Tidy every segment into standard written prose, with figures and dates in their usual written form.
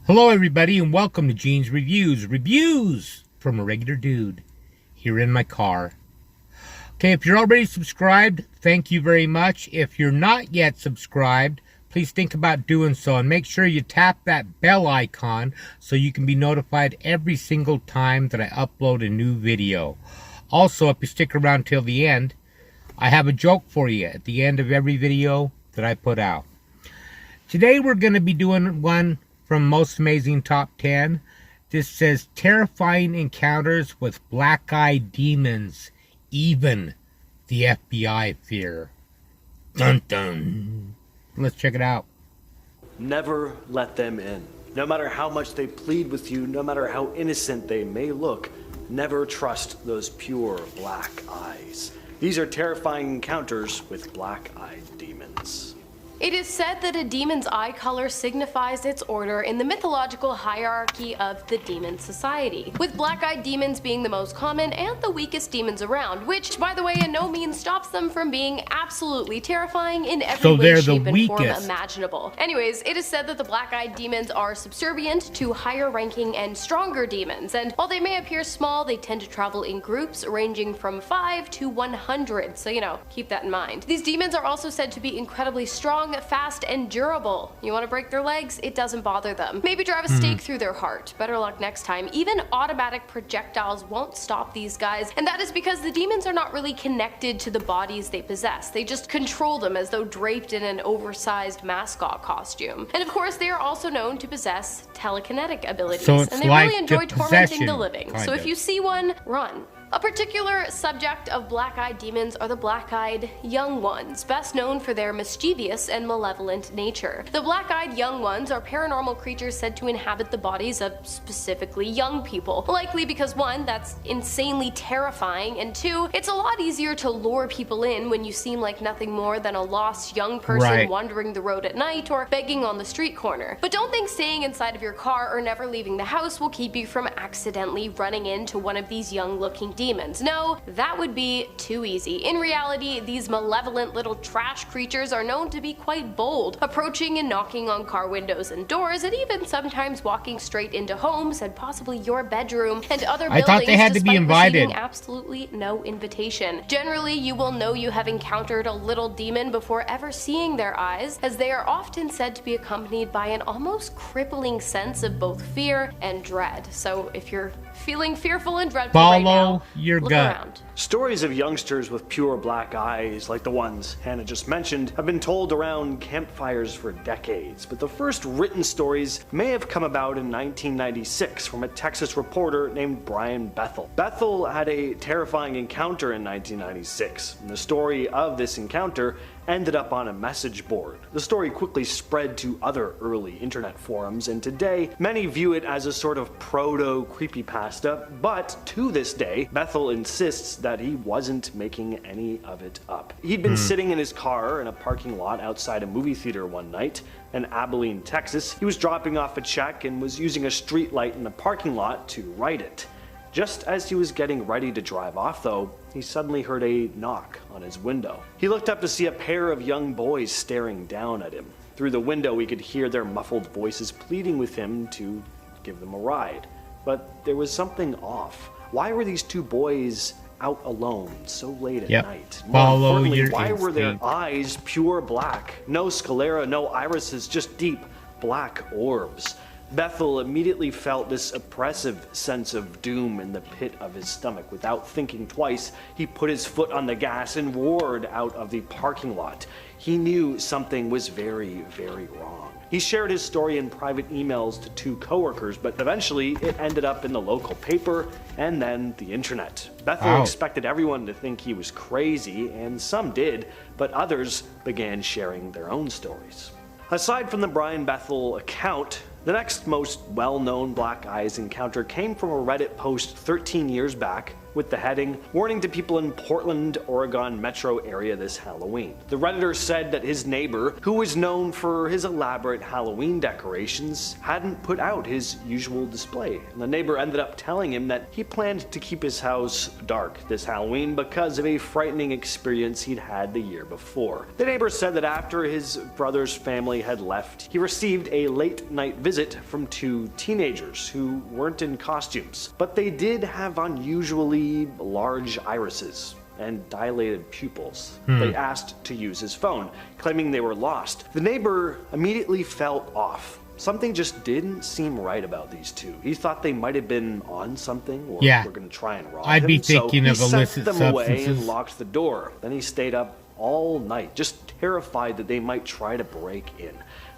Hello everybody and welcome to Gene's Reviews from a regular dude here in my car. Okay, if you're already subscribed, thank you very much. If you're not yet subscribed, please think about doing so and make sure you tap that bell icon so you can be notified every single time that I upload a new video. Also, if you stick around till the end, I have a joke for you at the end of every video that I put out. Today we're going to be doing one from Most Amazing Top 10. This says terrifying encounters with black-eyed demons, even the FBI fear. Dun dun. Let's check it out. Never let them in. No matter how much they plead with you, no matter how innocent they may look, never trust those pure black eyes. These are terrifying encounters with black-eyed demons. It is said that a demon's eye color signifies its order in the mythological hierarchy of the demon society, with black-eyed demons being the most common and the weakest demons around, which, by the way, in no means stops them from being absolutely terrifying in every way, shape, and form imaginable. Anyways, it is said that the black-eyed demons are subservient to higher-ranking and stronger demons, and while they may appear small, they tend to travel in groups ranging from 5 to 100, so keep that in mind. These demons are also said to be incredibly strong, fast, and durable. You want to break their legs? It doesn't bother them. Maybe drive a stake through their heart. Better luck next time. Even automatic projectiles won't stop these guys, and that is because the demons are not really connected to the bodies they possess. They just control them as though draped in an oversized mascot costume. And of course, they are also known to possess telekinetic abilities, and they really enjoy tormenting the living. So if you see one, run. A particular subject of black-eyed demons are the black-eyed young ones, best known for their mischievous and malevolent nature. The black-eyed young ones are paranormal creatures said to inhabit the bodies of specifically young people, likely because 1, that's insanely terrifying, and 2, it's a lot easier to lure people in when you seem like nothing more than a lost young person wandering the road at night or begging on the street corner. But don't think staying inside of your car or never leaving the house will keep you from accidentally running into one of these young-looking demons. No, that would be too easy. In reality, these malevolent little trash creatures are known to be quite bold, approaching and knocking on car windows and doors, and even sometimes walking straight into homes and possibly your bedroom and other buildings. I thought they had to be invited. Receiving absolutely no invitation. Generally, you will know you have encountered a little demon before ever seeing their eyes, as they are often said to be accompanied by an almost crippling sense of both fear and dread. So if you're feeling fearful and dreadful right now, your look gut. around. Stories of youngsters with pure black eyes, like the ones Hannah just mentioned, have been told around campfires for decades, but the first written stories may have come about in 1996 from a Texas reporter named Brian Bethel. Bethel had a terrifying encounter in 1996, and the story of this encounter ended up on a message board. The story quickly spread to other early internet forums, and today many view it as a sort of proto-creepypasta, but to this day, Bethel insists that he wasn't making any of it up. He'd been sitting in his car in a parking lot outside a movie theater one night in Abilene, Texas. He was dropping off a check and was using a street light in the parking lot to write it. Just as he was getting ready to drive off, though, he suddenly heard a knock on his window. He looked up to see a pair of young boys staring down at him. Through the window, he could hear their muffled voices pleading with him to give them a ride. But there was something off. Why were these two boys out alone so late at night? More importantly, why were their eyes pure black? No sclera, no irises, just deep black orbs. Bethel immediately felt this oppressive sense of doom in the pit of his stomach. Without thinking twice, he put his foot on the gas and roared out of the parking lot. He knew something was very, very wrong. He shared his story in private emails to 2 coworkers, but eventually it ended up in the local paper and then the internet. Bethel expected everyone to think he was crazy, and some did, but others began sharing their own stories. Aside from the Brian Bethel account, the next most well-known black eyes encounter came from a Reddit post 13 years back with the heading, "Warning to people in Portland, Oregon metro area this Halloween." The Redditor said that his neighbor, who was known for his elaborate Halloween decorations, hadn't put out his usual display. And the neighbor ended up telling him that he planned to keep his house dark this Halloween because of a frightening experience he'd had the year before. The neighbor said that after his brother's family had left, he received a late night visit from two teenagers who weren't in costumes, but they did have unusually large irises and dilated pupils. They asked to use his phone, claiming they were lost. The neighbor immediately felt off. Something just didn't seem right about these two. He thought they might have been on something or were going to try and rob him. I'd be thinking of illicit substances. He sent them away and substances. locked the door. Then he stayed up all night, just terrified that they might try to break in.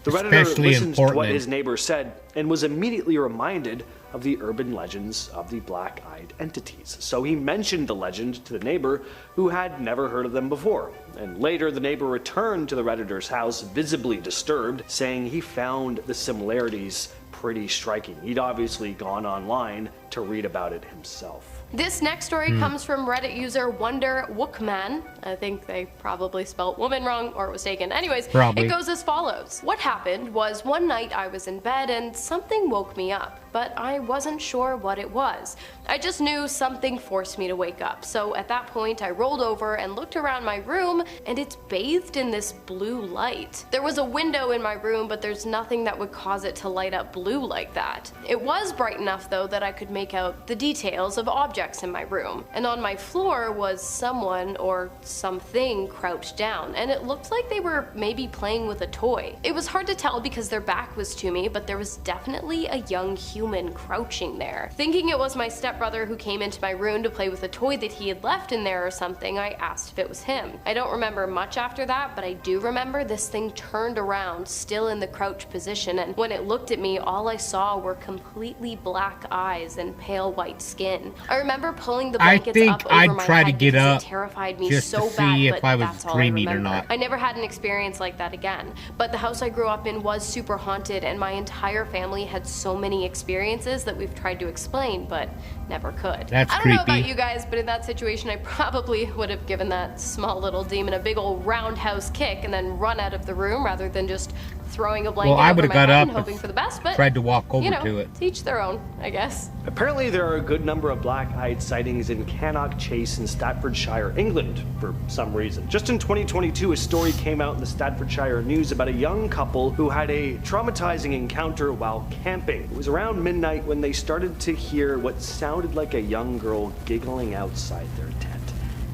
The Redditor Especially in listened to what Portland. his neighbor said and was immediately reminded of the urban legends of the black-eyed entities. So he mentioned the legend to the neighbor, who had never heard of them before. And later, the neighbor returned to the Redditor's house visibly disturbed, saying he found the similarities pretty striking. He'd obviously gone online to read about it himself. This next story comes from Reddit user Wonder Wookman. I think they probably spelled woman wrong or it was taken. Anyways, Probably. it goes as follows. What happened was one night I was in bed and something woke me up, but I wasn't sure what it was. I just knew something forced me to wake up. So at that point, I rolled over and looked around my room and it's bathed in this blue light. There was a window in my room, but there's nothing that would cause it to light up blue like that. It was bright enough though that I could make out the details of objects in my room. And on my floor was someone or something crouched down, and it looked like they were maybe playing with a toy. It was hard to tell because their back was to me, but there was definitely a young human crouching there. Thinking it was my stepbrother who came into my room to play with a toy that he had left in there or something, I asked if it was him. I don't remember much after that, but I do remember this thing turned around, still in the crouch position, and when it looked at me, all I saw were completely black eyes and pale white skin. I remember pulling the blankets think up over I'd my try to head get because up it terrified me just to so see bad, if but I was that's all dreaming or remember. not. I never had an experience like that again, but the house I grew up in was super haunted, and my entire family had so many experiences that we've tried to explain, but never could. That's I don't know creepy. about you guys, but in that situation, I probably would have given that small little demon a big old roundhouse kick and then run out of the room rather than just throwing a blanket Well, I over would my have got head up and hoping for the best, but tried to walk over you know, to it. teach their own, I guess. Apparently, there are a good number of black-eyed sightings in Cannock Chase in Staffordshire, England, for some reason. Just in 2022, a story came out in the Staffordshire News about a young couple who had a traumatizing encounter while camping. It was around midnight when they started to hear what sounded like a young girl giggling outside their tent.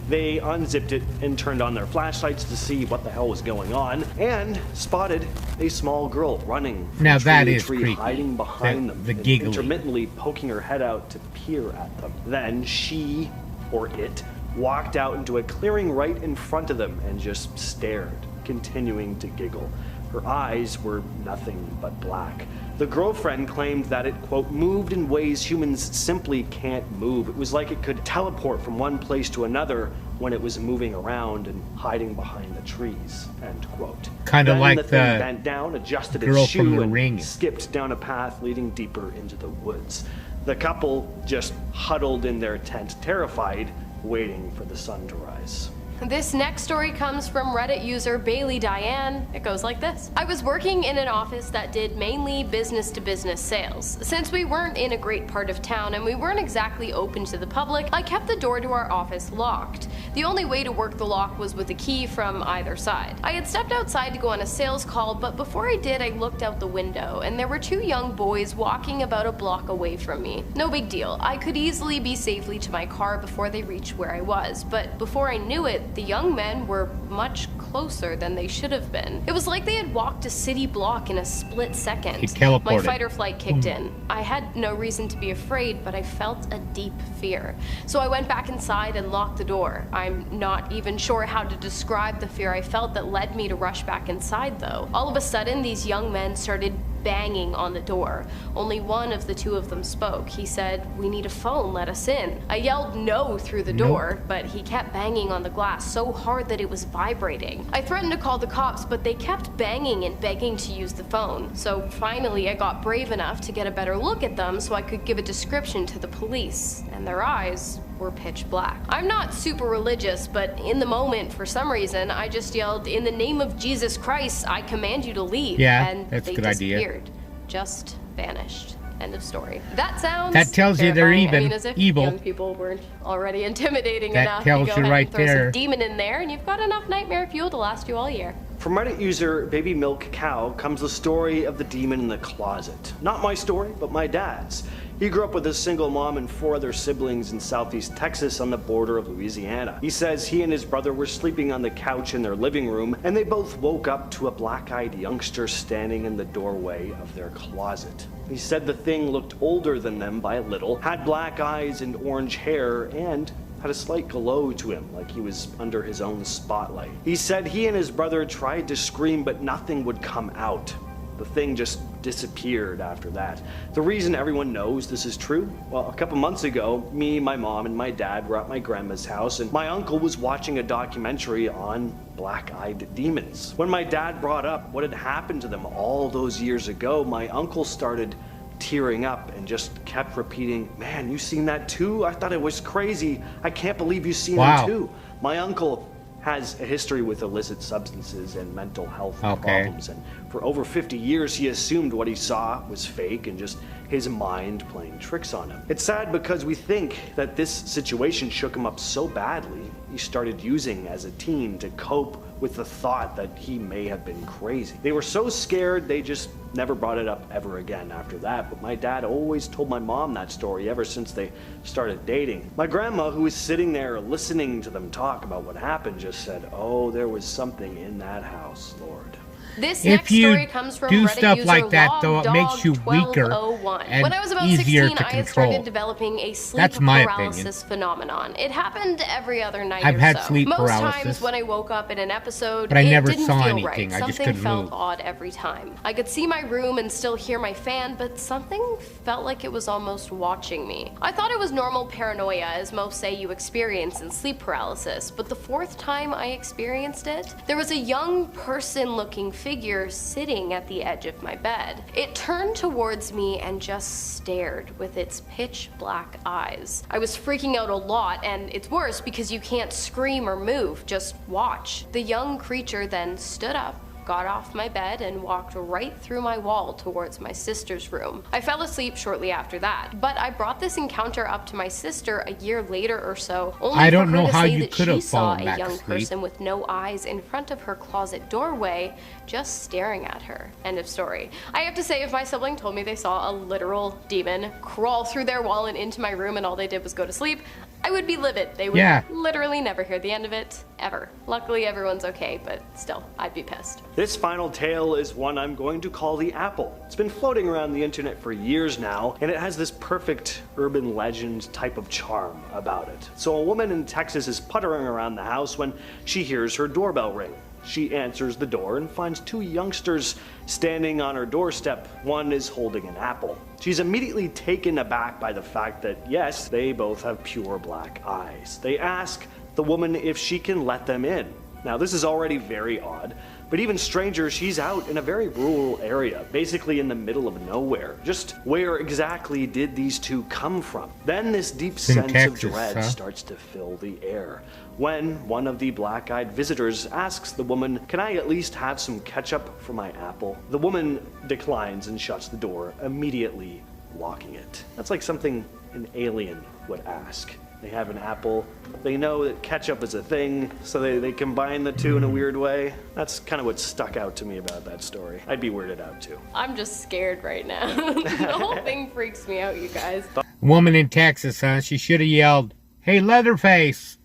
They unzipped it and turned on their flashlights to see what the hell was going on, and spotted a small girl running from Now tree that to is tree, creepy. hiding behind The them, and giggling. intermittently poking her head out to peer at them. Then she, or it, walked out into a clearing right in front of them and just stared, continuing to giggle. Her eyes were nothing but black. The girlfriend claimed that it, quote, moved in ways humans simply can't move. It was like it could teleport from one place to another when it was moving around and hiding behind the trees, end quote. Kinda Then like the thing the bent down, adjusted girl its from shoe, The and Ring. skipped down a path leading deeper into the woods. The couple just huddled in their tent, terrified, waiting for the sun to rise. This next story comes from Reddit user Bailey Diane. It goes like this. I was working in an office that did mainly business-to-business sales. Since we weren't in a great part of town and we weren't exactly open to the public, I kept the door to our office locked. The only way to work the lock was with a key from either side. I had stepped outside to go on a sales call, but before I did, I looked out the window and there were two young boys walking about a block away from me. No big deal. I could easily be safely to my car before they reached where I was, but before I knew it, the young men were much closer than they should have been. It was like they had walked a city block in a split second. He teleported. My fight or flight kicked in. I had no reason to be afraid, but I felt a deep fear. So I went back inside and locked the door. I'm not even sure how to describe the fear I felt that led me to rush back inside though. All of a sudden, these young men started banging on the door. Only one of the two of them spoke. He said, "We need a phone, let us in." I yelled no through the door, but he kept banging on the glass so hard that it was vibrating. I threatened to call the cops, but they kept banging and begging to use the phone. So finally I got brave enough to get a better look at them so I could give a description to the police, and their eyes were pitch black. I'm not super religious, but in the moment, for some reason, I just yelled, "In the name of Jesus Christ, I command you to leave." Yeah, and that's a they good idea. disappeared. Just vanished. End of story. That sounds That tells you they're terrifying. even I mean, as if evil. young people weren't already intimidating That enough. tells go you ahead right and throw there. some demon in there, and you've got enough nightmare fuel to last you all year. From Reddit user Baby Milk Cow comes the story of the demon in the closet. Not my story, but my dad's. He grew up with a single mom and 4 other siblings in southeast Texas on the border of Louisiana. He says he and his brother were sleeping on the couch in their living room, and they both woke up to a black-eyed youngster standing in the doorway of their closet. He said the thing looked older than them by a little, had black eyes and orange hair, and had a slight glow to him, like he was under his own spotlight. He said he and his brother tried to scream, but nothing would come out. The thing just disappeared after that. The reason everyone knows this is true? Well, a couple months ago, me, my mom, and my dad were at my grandma's house, and my uncle was watching a documentary on black-eyed demons. When my dad brought up what had happened to them all those years ago, my uncle started tearing up and just kept repeating, "Man, you seen that too? I thought it was crazy. I can't believe you seen Wow. them too." My uncle has a history with illicit substances and mental health problems, and for over 50 years he assumed what he saw was fake and just his mind playing tricks on him. It's sad because we think that this situation shook him up so badly he started using as a teen to cope with the thought that he may have been crazy. They were so scared they just never brought it up ever again after that, but my dad always told my mom that story ever since they started dating. My grandma, who was sitting there listening to them talk about what happened, just said, "Oh, there was something in that house, Lord." This If next you story comes from do Reddit stuff user like that, though, it makes you weaker LogDog1201. and When I was about easier 16, to I had control. started developing a sleep That's my paralysis phenomenon. It happened every other night I've or had so. sleep Most paralysis, times when I woke up in an episode, but I it never didn't saw feel anything. right. I just Something couldn't felt move. odd every time. I could see my room and still hear my fan, but something felt like it was almost watching me. I thought it was normal paranoia, as most say you experience in sleep paralysis, but the 4th time I experienced it, there was a young person-looking figure sitting at the edge of my bed. It turned towards me and just stared with its pitch black eyes. I was freaking out a lot, and it's worse because you can't scream or move, just watch. The young creature then stood up, got off my bed, and walked right through my wall towards my sister's room. I fell asleep shortly after that, but I brought this encounter up to my sister a year later or so, only I don't for her know to how say you that could she have saw fallen a back young asleep. person with no eyes in front of her closet doorway, just staring at her. End of story. I have to say, if my sibling told me they saw a literal demon crawl through their wall and into my room and all they did was go to sleep, I would be livid. They would literally never hear the end of it, ever. Luckily, everyone's okay, but still, I'd be pissed. This final tale is one I'm going to call the Apple. It's been floating around the internet for years now, and it has this perfect urban legend type of charm about it. So a woman in Texas is puttering around the house when she hears her doorbell ring. She answers the door and finds 2 youngsters standing on her doorstep. One is holding an apple. She's immediately taken aback by the fact that, yes, they both have pure black eyes. They ask the woman if she can let them in. Now, this is already very odd, but even stranger, she's out in a very rural area, basically in the middle of nowhere. Just where exactly did these 2 come from? Then this deep sense Texas, of dread huh? starts to fill the air when one of the black-eyed visitors asks the woman, "Can I at least have some ketchup for my apple?" The woman declines and shuts the door, immediately locking it. That's like something an alien would ask. They have an apple, they know that ketchup is a thing, so they combine the 2 in a weird way. That's kind of what stuck out to me about that story. I'd be weirded out too. I'm just scared right now. The whole thing freaks me out, you guys. Woman in Texas, huh? She should have yelled, "Hey, Leatherface,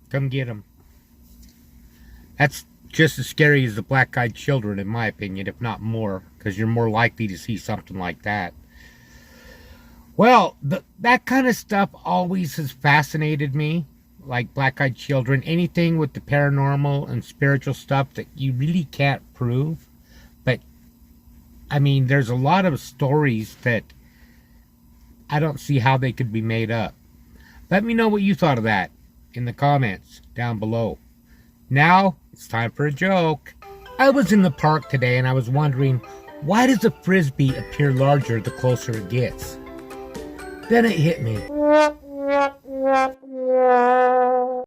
come get him." That's just as scary as the black-eyed children, in my opinion, if not more, because you're more likely to see something like that. Well, that kind of stuff always has fascinated me, like black-eyed children, anything with the paranormal and spiritual stuff that you really can't prove. But, I mean, there's a lot of stories that I don't see how they could be made up. Let me know what you thought of that in the comments down below. Now, it's time for a joke. I was in the park today and I was wondering, why does a frisbee appear larger the closer it gets? Then it hit me.